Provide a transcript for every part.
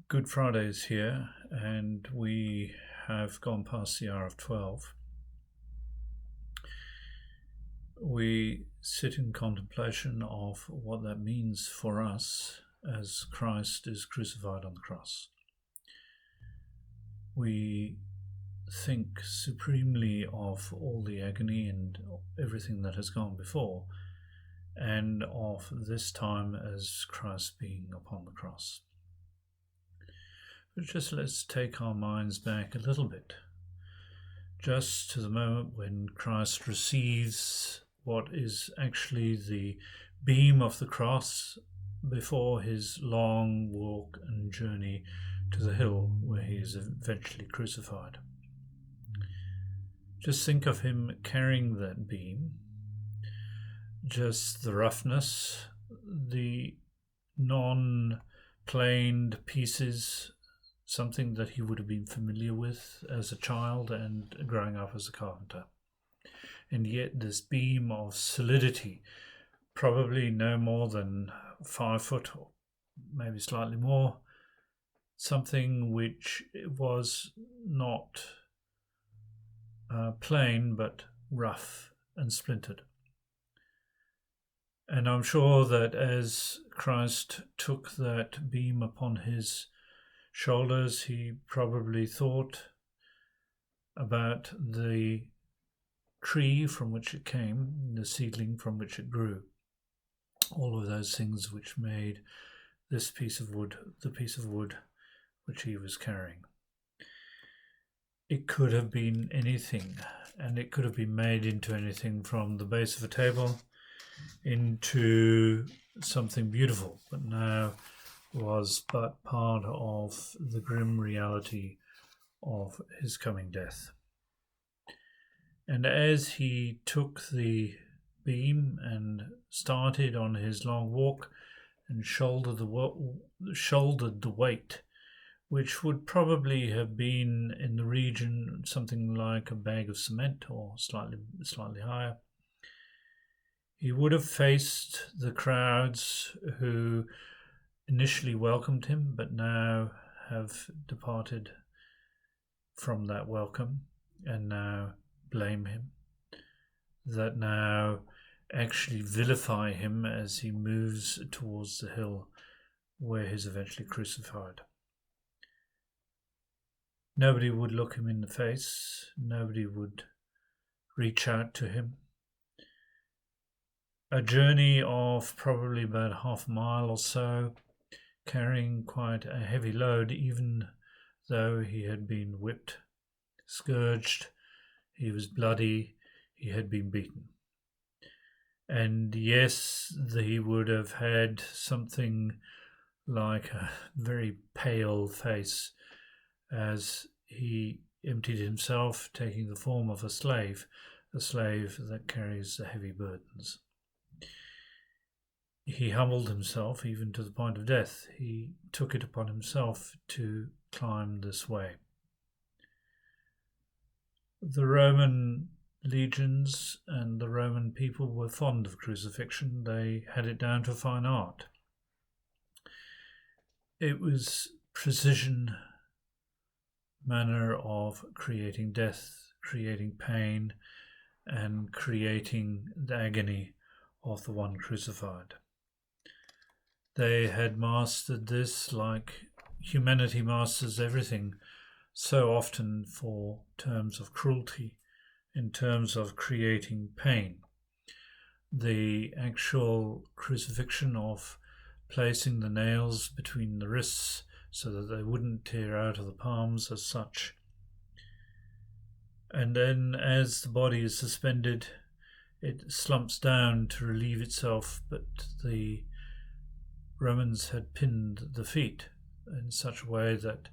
Good Friday is here, and we have gone past the hour of 12. We sit in contemplation of what that means for us as Christ is crucified on the cross. We think supremely of all the agony and everything that has gone before, and of this time as Christ being upon the cross. But just let's take our minds back a little bit, just to the moment when Christ receives what is actually the beam of the cross before his long walk and journey to the hill where he is eventually crucified. Just think of him carrying that beam, just the roughness, the non-planed pieces, something that he would have been familiar with as a child and growing up as a carpenter. And yet this beam of solidity, probably no more than 5 foot or maybe slightly more, something which was not plain but rough and splintered. And I'm sure that as Christ took that beam upon his shoulders, he probably thought about the tree from which it came, the seedling from which it grew, all of those things which made this piece of wood the piece of wood which he was carrying. It could have been anything, and it could have been made into anything from the base of a table into something beautiful, but now was but part of the grim reality of his coming death. And as he took the beam and started on his long walk and shouldered the weight, which would probably have been in the region something like a bag of cement or slightly higher, he would have faced the crowds who initially welcomed him, but now have departed from that welcome and now blame him, that now actually vilify him as he moves towards the hill where he's eventually crucified. Nobody would look him in the face, nobody would reach out to him. A journey of probably about half a mile or so, carrying quite a heavy load, even though he had been whipped, scourged, he was bloody, he had been beaten. And yes, he would have had something like a very pale face as he emptied himself, taking the form of a slave that carries the heavy burdens. He humbled himself even to the point of death. He took it upon himself to climb this way. The Roman legions and the Roman people were fond of crucifixion. They had it down to fine art. It was precision manner of creating death, creating pain, and creating the agony of the one crucified. They had mastered this like humanity masters everything so often for terms of cruelty, in terms of creating pain. The actual crucifixion of placing the nails between the wrists so that they wouldn't tear out of the palms as such. And then as the body is suspended, it slumps down to relieve itself, but the Romans had pinned the feet in such a way that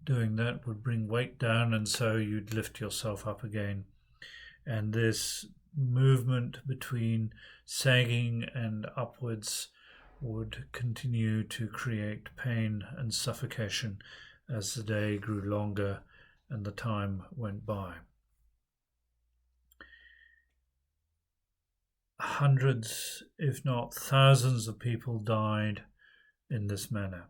doing that would bring weight down, and so you'd lift yourself up again. And this movement between sagging and upwards would continue to create pain and suffocation as the day grew longer and the time went by. Hundreds, if not thousands, of people died in this manner.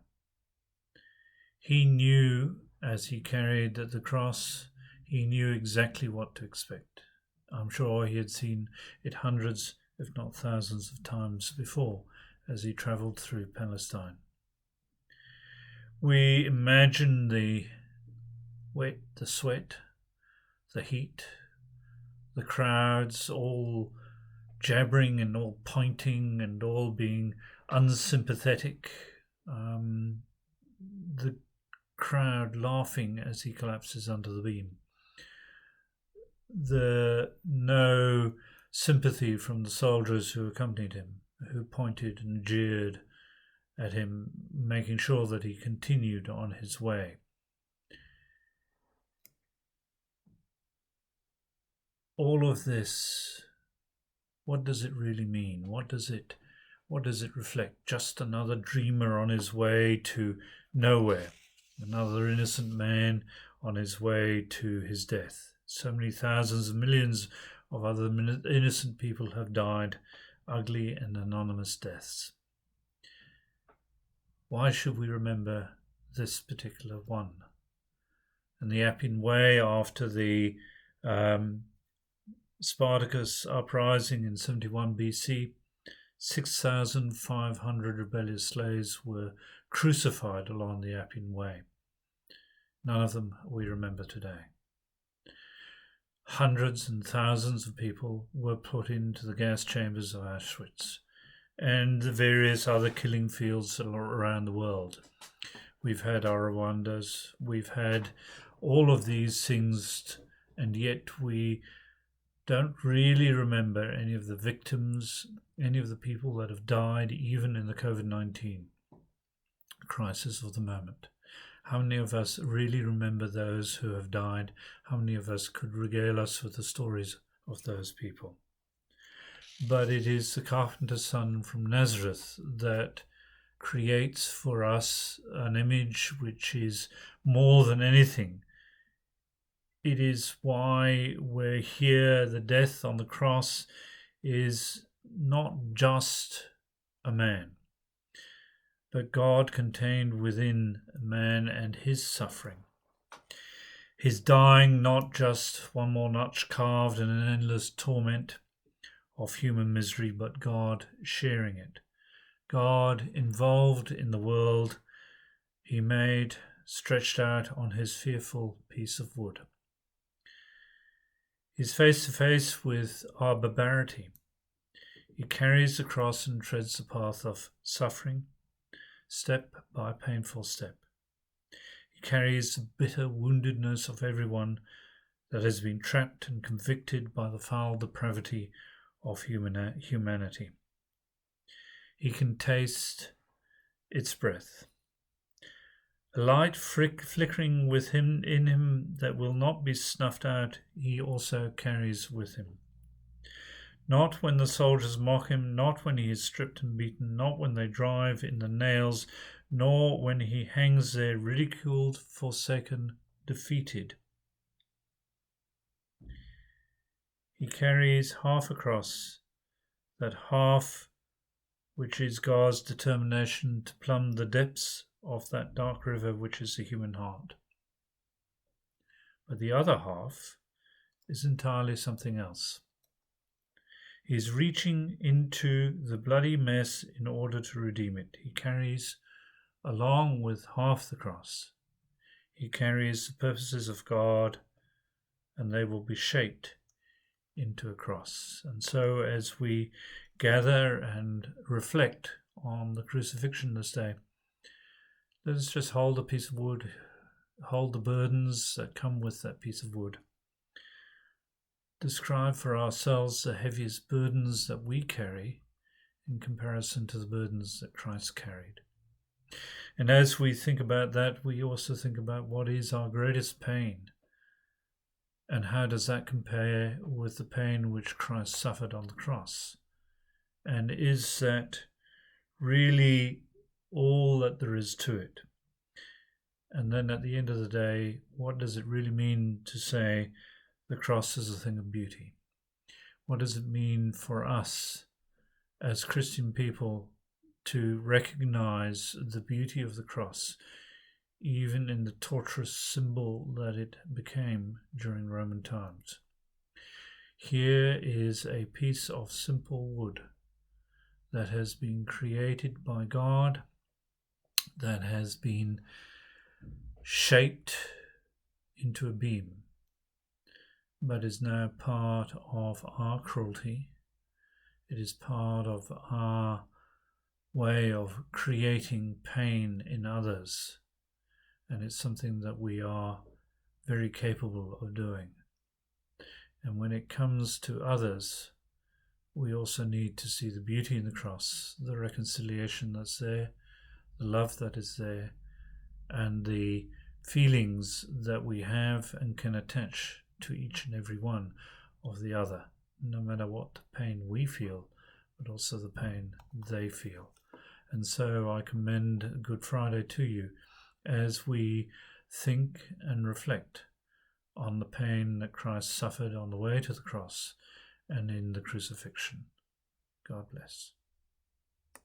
He knew, as he carried the cross, he knew exactly what to expect. I'm sure he had seen it hundreds, if not thousands of times before as he travelled through Palestine. We imagine the wet, the sweat, the heat, the crowds all jabbering and all pointing and all being unsympathetic. The crowd laughing as he collapses under the beam. No sympathy from the soldiers who accompanied him, who pointed and jeered at him, making sure that he continued on his way. All of this, what does it really mean? What does it reflect? Just another dreamer on his way to nowhere, another innocent man on his way to his death. So many thousands of millions of other innocent people have died ugly and anonymous deaths. Why should we remember this particular one? And the Appian Way, after the Spartacus uprising in 71 BC, 6,500 rebellious slaves were crucified along the Appian Way. None of them we remember today. Hundreds and thousands of people were put into the gas chambers of Auschwitz and the various other killing fields around the world. We've had our Rwandas, we've had all of these things, and yet we don't really remember any of the victims, any of the people that have died, even in the COVID-19 crisis of the moment. How many of us really remember those who have died? How many of us could regale us with the stories of those people? But it is the carpenter's son from Nazareth that creates for us an image which is more than anything. It is why we're here. The death on the cross is not just a man, but God contained within man and his suffering. His dying, not just one more notch carved in an endless torment of human misery, but God sharing it. God involved in the world he made, stretched out on his fearful piece of wood. He's face to face with our barbarity. He carries the cross and treads the path of suffering, step by painful step. He carries the bitter woundedness of everyone that has been trapped and convicted by the foul depravity of humanity. He can taste its breath. A light flickering with him in him that will not be snuffed out, he also carries with him. Not when the soldiers mock him, not when he is stripped and beaten, not when they drive in the nails, nor when he hangs there ridiculed, forsaken, defeated. He carries half a cross, that half which is God's determination to plumb the depths of that dark river which is the human heart. But the other half is entirely something else. He is reaching into the bloody mess in order to redeem it. He carries, along with half the cross, he carries the purposes of God, and they will be shaped into a cross. And so as we gather and reflect on the crucifixion this day, let us just hold a piece of wood, hold the burdens that come with that piece of wood. Describe for ourselves the heaviest burdens that we carry in comparison to the burdens that Christ carried. And as we think about that, we also think about what is our greatest pain and how does that compare with the pain which Christ suffered on the cross? And is that really all that there is to it? And then at the end of the day, what does it really mean to say the cross is a thing of beauty? What does it mean for us as Christian people to recognize the beauty of the cross even in the torturous symbol that it became during Roman times. Here is a piece of simple wood that has been created by God, that has been shaped into a beam, but is now part of our cruelty. It is part of our way of creating pain in others, and it's something that we are very capable of doing. And when it comes to others, we also need to see the beauty in the cross, the reconciliation that's there, the love that is there, and the feelings that we have and can attach to each and every one of the other, no matter what pain we feel, but also the pain they feel. And so I commend Good Friday to you as we think and reflect on the pain that Christ suffered on the way to the cross and in the crucifixion. God bless.